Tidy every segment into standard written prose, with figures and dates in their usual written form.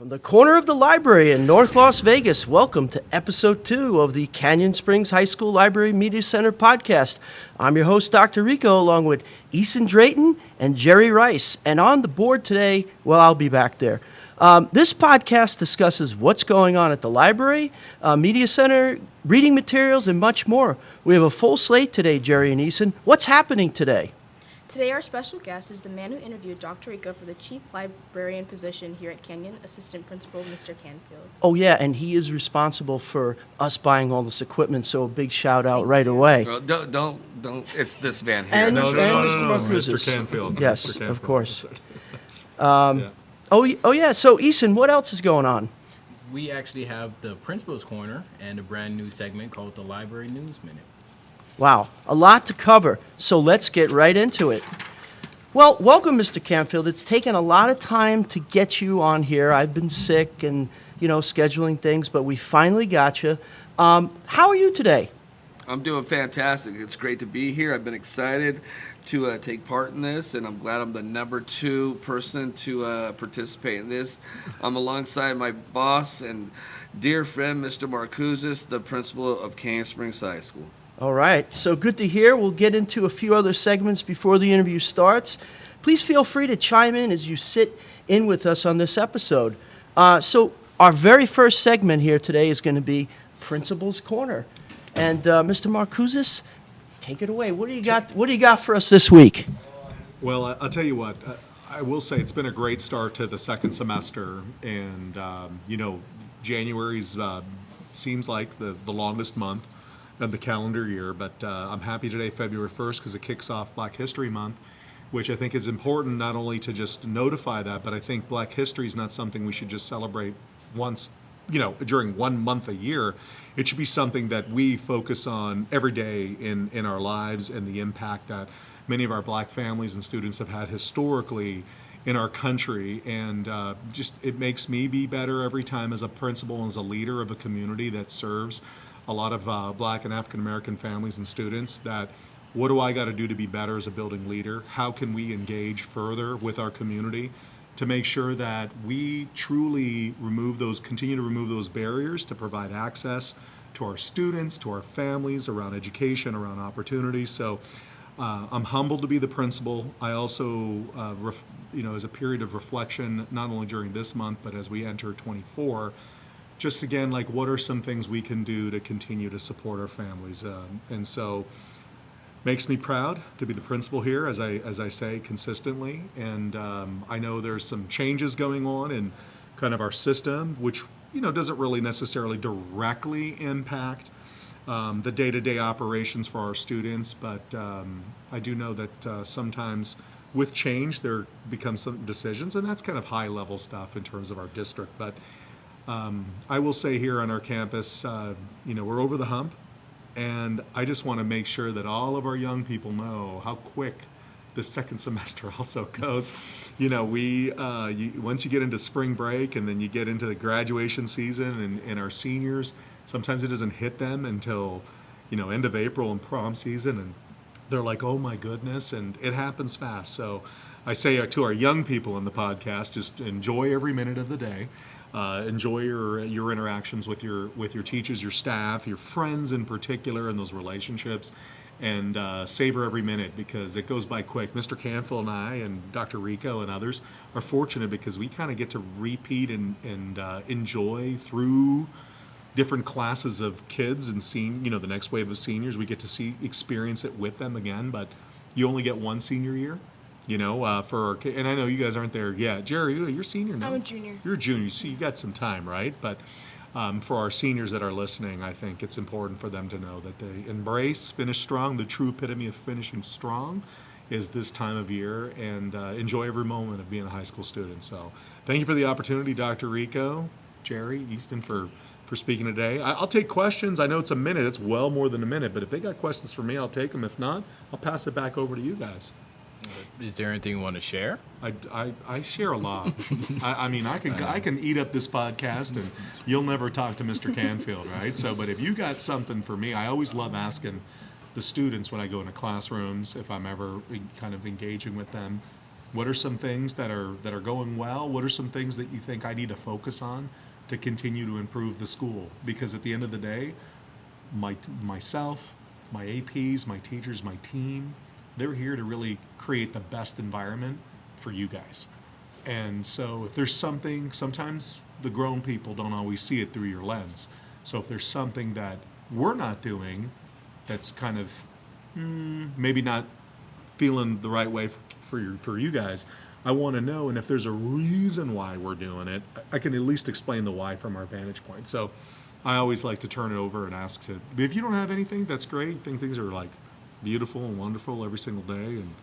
From the corner of the library in North Las Vegas, welcome to Episode 2 of the Canyon Springs High School Library Media Center podcast. I'm your host, Dr. Rico, along with Eason Drayton and Jerry Rice. And on the board today, well, I'll be back there. This podcast discusses what's going on at the library, media center, reading materials, and much more. We have a full slate today, Jerry and Eason. What's happening today? Today, our special guest is the man who interviewed Dr. Rico for the chief librarian position here at Canyon, Assistant Principal Mr. Canfield. Oh, yeah, and he is responsible for us buying all this equipment, so a big shout out right away. Well, don't. It's this man here. And No, Mr. Canfield. Yes, Mr. Canfield. of course. Yeah. Oh, yeah, so Eason, what else is going on? We actually have the Principal's Corner and a brand new segment called the Library News Minute. Wow, a lot to cover, so let's get right into it. Well, welcome, Mr. Canfield. It's taken a lot of time to get you on here. I've been sick and, scheduling things, but we finally got you. How are you today? I'm doing fantastic. It's great to be here. I've been excited to take part in this, and I'm glad I'm the number 2 person to participate in this. I'm alongside my boss and dear friend, Mr. Marcuzis, the principal of Canyon Springs High School. All right, so good to hear. We'll get into a few other segments before the interview starts. Please feel free to chime in as you sit in with us on this episode. So our very first segment here today is going to be Principal's Corner. And Mr. Marcuzis, take it away. What do you got for us this week? Well, I'll tell you what. I will say it's been a great start to the second semester, and January's seems like the longest month of the calendar year. But I'm happy today, February 1st, because it kicks off Black History Month, which I think is important not only to just notify that, but I think Black history is not something we should just celebrate once, during 1 month a year. It should be something that we focus on every day in our lives, and the impact that many of our Black families and students have had historically in our country. And it makes me be better every time as a principal and as a leader of a community that serves a lot of Black and African American families and students. That what do I got to do to be better as a building leader? How can we engage further with our community to make sure that we truly continue to remove those barriers to provide access to our students, to our families, around education, around opportunities. So I'm humbled to be the principal. I also, as a period of reflection, not only during this month, but as we enter 24, just again, what are some things we can do to continue to support our families? And so makes me proud to be the principal here, as I say consistently. And I know there's some changes going on in kind of our system, which doesn't really necessarily directly impact the day-to-day operations for our students. But I do know that sometimes with change there becomes some decisions, and that's kind of high-level stuff in terms of our district. But I will say here on our campus, we're over the hump. And I just want to make sure that all of our young people know how quick the second semester also goes. Once you get into spring break and then you get into the graduation season and our seniors, sometimes it doesn't hit them until, end of April and prom season. And they're like, oh my goodness, and it happens fast. So I say to our young people in the podcast, just enjoy every minute of the day. Enjoy your interactions with your teachers, your staff, your friends in particular, and those relationships, and savor every minute because it goes by quick. Mr. Canfield and I and Dr. Rico and others are fortunate because we kind of get to repeat and enjoy through different classes of kids and the next wave of seniors. We get to experience it with them again, but you only get one senior year. And I know you guys aren't there yet. Jerry, you're senior now. I'm a junior. You're a junior, so you got some time, right? But for our seniors that are listening, I think it's important for them to know that they finish strong. The true epitome of finishing strong is this time of year, and enjoy every moment of being a high school student. So thank you for the opportunity, Dr. Rico, Jerry, Easton, for speaking today. I'll take questions. I know it's a minute. It's well more than a minute. But if they got questions for me, I'll take them. If not, I'll pass it back over to you guys. Is there anything you want to share? I share a lot. I can eat up this podcast, and you'll never talk to Mr. Canfield, right? So, but if you got something for me, I always love asking the students when I go into classrooms, if I'm ever kind of engaging with them, What are some things that are going well? What are some things that you think I need to focus on to continue to improve the school? Because at the end of the day, myself, my APs, my teachers, my team, they're here to really create the best environment for you guys. And so if there's something, sometimes the grown people don't always see it through your lens. So if there's something that we're not doing that's kind of maybe not feeling the right way for you guys, I want to know. And if there's a reason why we're doing it, I can at least explain the why from our vantage point. So I always like to turn it over and ask to, if you don't have anything, that's great. You think things are like beautiful and wonderful every single day and,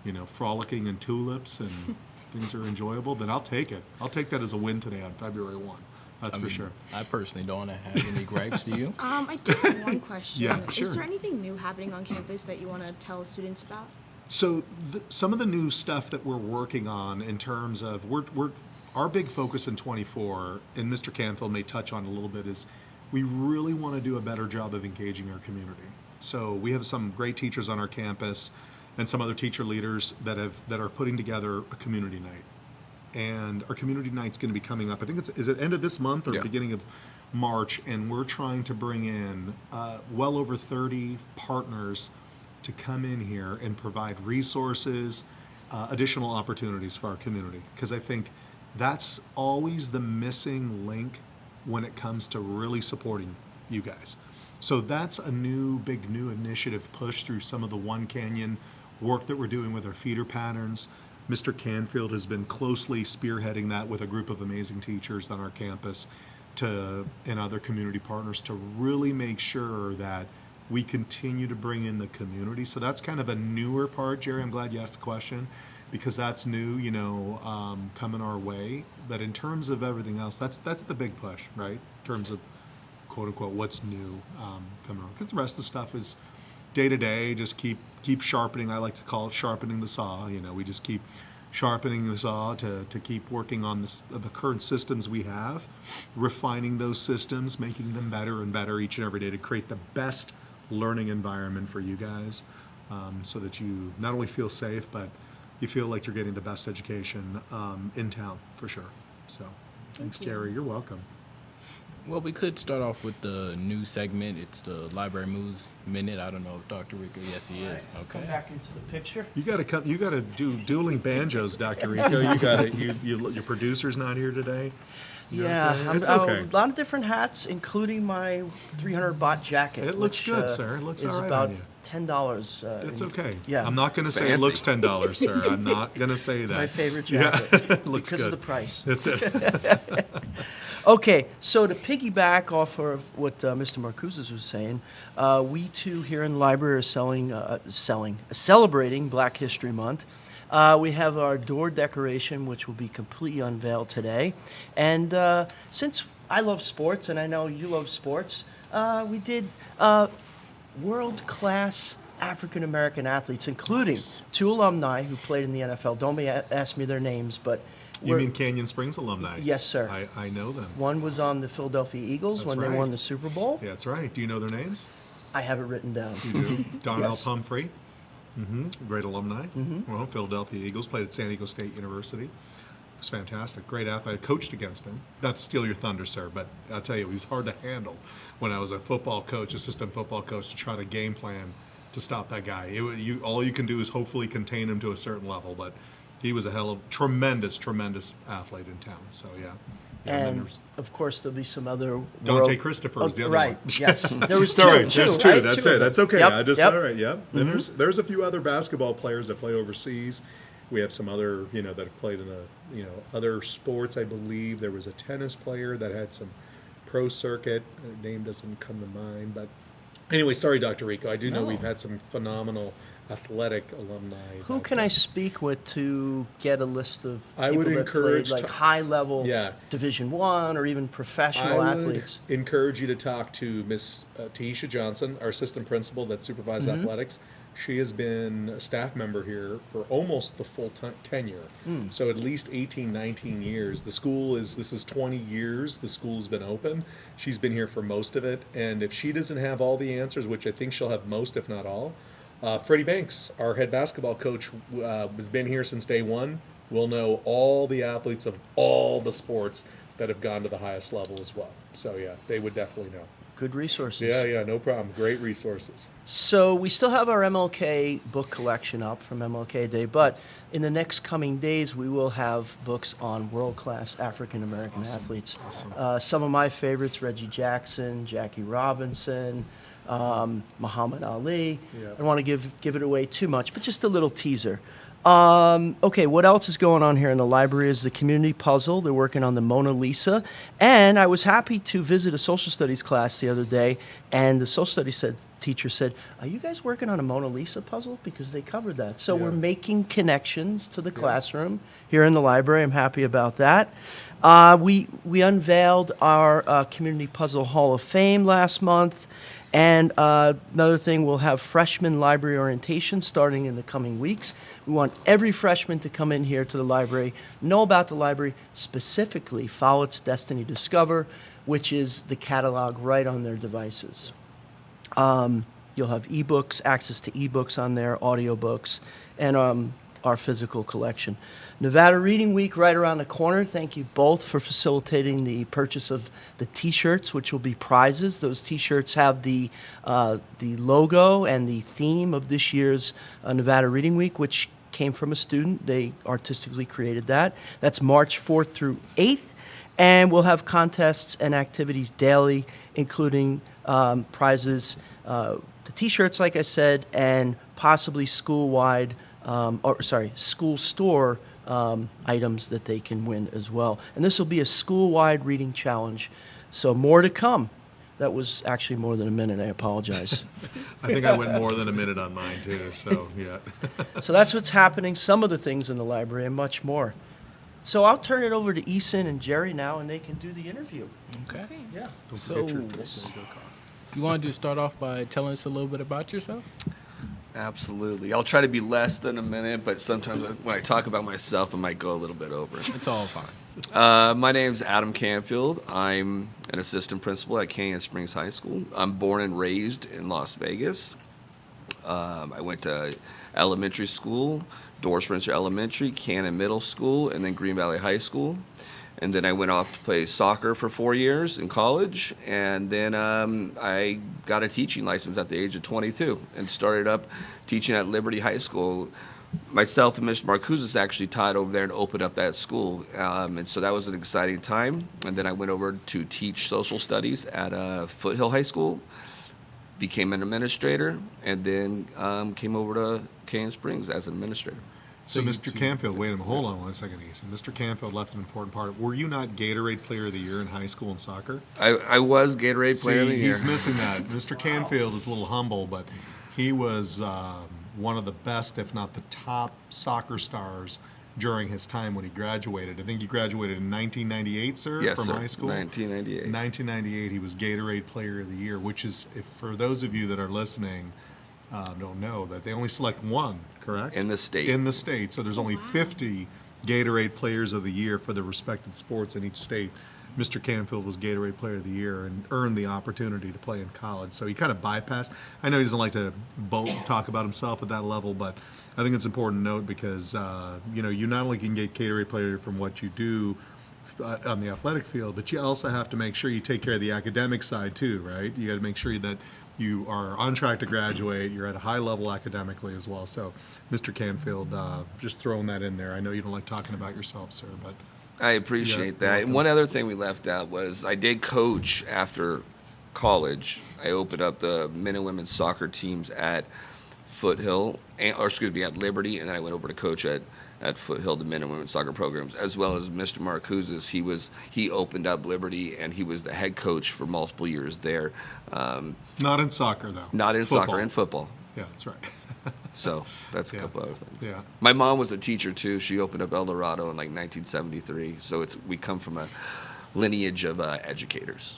you know, frolicking in tulips and things are enjoyable, then I'll take it. I'll take that as a win today on February 1. That's for sure. I personally don't have any gripes. Do you? I do have one question. Yeah, sure. Is there anything new happening on campus that you want to tell students about? So some of the new stuff that we're working on in terms of our big focus in 24, and Mr. Canfield may touch on a little bit, is we really want to do a better job of engaging our community. So we have some great teachers on our campus and some other teacher leaders that are putting together a community night. And our community night's going to be coming up. I think is it end of this month or beginning of March, and we're trying to bring in well over 30 partners to come in here and provide resources, additional opportunities for our community. Because I think that's always the missing link when it comes to really supporting you guys. So that's a big new initiative push through some of the One Canyon work that we're doing with our feeder patterns. Mr. Canfield has been closely spearheading that with a group of amazing teachers on our campus and other community partners to really make sure that we continue to bring in the community. So that's kind of a newer part, Jerry. I'm glad you asked the question because that's new, coming our way. But in terms of everything else, that's the big push, right? In terms of quote unquote what's new coming on. Because the rest of the stuff is day to day, just keep sharpening. I like to call it sharpening the saw. We just keep sharpening the saw to keep working on the current systems we have, refining those systems, making them better and better each and every day to create the best learning environment for you guys, so that you not only feel safe, but you feel like you're getting the best education in town for sure. So thanks, Jerry. You're welcome. Well, we could start off with the new segment. It's the Library Moves Minute. I don't know if Dr. Rico, yes, he is. Okay. Come back into the picture. You got to do dueling banjos, Dr. Rico. You got to. Your producer's not here today. Yeah, okay? It's okay. A lot of different hats, including my 300 baht jacket. It looks which, good, sir. It looks is all right about on you. $10. It's okay. Yeah, I'm not going to say it looks $10, sir. I'm not going to say that. my favorite jacket It looks because good. of the price. That's it. Okay, so to piggyback off of what Mr. Marcuzes was saying, we too here in the library are celebrating Black History Month. We have our door decoration, which will be completely unveiled today. And since I love sports, and I know you love sports, we did world-class African-American athletes, including two alumni who played in the NFL. Don't ask me their names, but... You mean Canyon Springs alumni? Yes, sir. I know them. One was on the Philadelphia Eagles That's when right. they won the Super Bowl. Yeah, that's right. Do you know their names? I have it written down. You do? Donnell Yes. Pumphrey, great alumni. Well, Philadelphia Eagles, played at San Diego State University. It was fantastic. Great athlete. I coached against him. Not to steal your thunder, sir, but I'll tell you, he was hard to handle when I was a football coach, assistant football coach, to try to game plan to stop that guy. All you can do is hopefully contain him to a certain level, but he was a tremendous athlete in town. So, yeah. And, of course, there'll be some other... Dante Christopher is the other right, one. yes. There was It's all right. two, That's right? true. That's Two it. of That's them. okay. Yep, I just yep. all right. Yeah. Then there's a few other basketball players that play overseas. We have some other that have played in other sports. I believe there was a tennis player that had some pro circuit. Her name doesn't come to mind, but anyway, sorry, Dr. Rico. I do know we've had some phenomenal athletic alumni. Who can I speak with to get a list of I people would that encourage played, like to- high-level Yeah. Division I or even professional I athletes? would encourage you to talk to Miss Taisha Johnson, our assistant principal that supervises athletics. She has been a staff member here for almost the full tenure. So at least 18, 19 years. This is 20 years the school's been open. She's been here for most of it. And if she doesn't have all the answers, which I think she'll have most, if not all, Freddie Banks, our head basketball coach, has been here since day one. Will know all the athletes of all the sports that have gone to the highest level as well. So, yeah, they would definitely know. Good resources. Yeah, no problem. Great resources. So we still have our MLK book collection up from MLK Day, but in the next coming days, we will have books on world-class African-American athletes. Awesome. Some of my favorites, Reggie Jackson, Jackie Robinson, Muhammad Ali. Yeah. I don't want to give it away too much, but just a little teaser. Okay, what else is going on here in the library is the community puzzle. They're working on the Mona Lisa. And I was happy to visit a social studies class the other day, and the social studies teacher said, "Are you guys working on a Mona Lisa puzzle?" Because they covered that. So we're making connections to the classroom here in the library. I'm happy about that. We unveiled our Community Puzzle Hall of Fame last month. And another thing, we'll have freshman library orientation starting in the coming weeks. We want every freshman to come in here to the library, know about the library, specifically Follow Its Destiny Discover, which is the catalog right on their devices. You'll have ebooks, access to ebooks on there, audiobooks, and our physical collection. Nevada Reading Week right around the corner. Thank you both for facilitating the purchase of the T-shirts, which will be prizes. Those T-shirts have the logo and the theme of this year's Nevada Reading Week, which came from a student. They artistically created that. That's March 4th through 8th. And we'll have contests and activities daily, including prizes, the T-shirts, like I said, and possibly school store items that they can win as well. And this will be a school-wide reading challenge. So more to come. That was actually more than a minute. I apologize. I think I went more than a minute on mine, too. So, yeah. So that's what's happening, some of the things in the library, and much more. So I'll turn it over to Eason and Jerry now, and they can do the interview. Okay. Yeah. So, you wanted to start off by telling us a little bit about yourself? Absolutely. I'll try to be less than a minute, but sometimes when I talk about myself, I might go a little bit over. It's all fine. My name's Adam Canfield. I'm an assistant principal at Canyon Springs High School. I'm born and raised in Las Vegas. I went to elementary school, Doors French Elementary, Cannon Middle School, and then Green Valley High School. And then I went off to play soccer for 4 years in college. And then I got a teaching license at the age of 22 and started up teaching at Liberty High School. Myself and Mr. Marcuzis actually taught over there and opened up that school. And so that was an exciting time. And then I went over to teach social studies at Foothill High School, became an administrator, and then came over to Canyon Springs as an administrator. So, Mr. Canfield, wait a minute, hold on 1 second, Ethan. Mr. Canfield left an important part. Were you not Gatorade Player of the Year in high school in soccer? I was Gatorade Player of the Year. He's missing that. Mr. Canfield is a little humble, but he was one of the best, if not the top, soccer stars during his time when he graduated. I think he graduated in 1998, sir, Yes, from sir. high school? 1998. In 1998, he was Gatorade Player of the Year, which is, if for those of you that are listening, don't know that they only select one, correct? In the state. In the state. So there's only 50 Gatorade Players of the Year for the respective sports in each state. Mr. Canfield was Gatorade Player of the Year and earned the opportunity to play in college. So he kind of bypassed. I know he doesn't like to talk about himself at that level, but I think it's important to note because, you not only can get Gatorade Player from what you do on the athletic field, but you also have to make sure you take care of the academic side too, right? You got to make sure that you are on track to graduate, you're at a high level academically as well. So, Mr. Canfield, just throwing that in there. I know you don't like talking about yourself, sir, but I appreciate that. And one other thing we left out was I did coach after college. I opened up the men and women's soccer teams at Foothill, at Liberty, and then I went over to coach at Foothill, the men and women's soccer programs, as well as Mr. Marcuzis. He opened up Liberty, and he was the head coach for multiple years there. not in soccer, though. Not in Football. soccer, in football. Yeah, that's right. So that's a couple other things. Yeah. My mom was a teacher, too. She opened up El Dorado in 1973. So we come from a lineage of educators.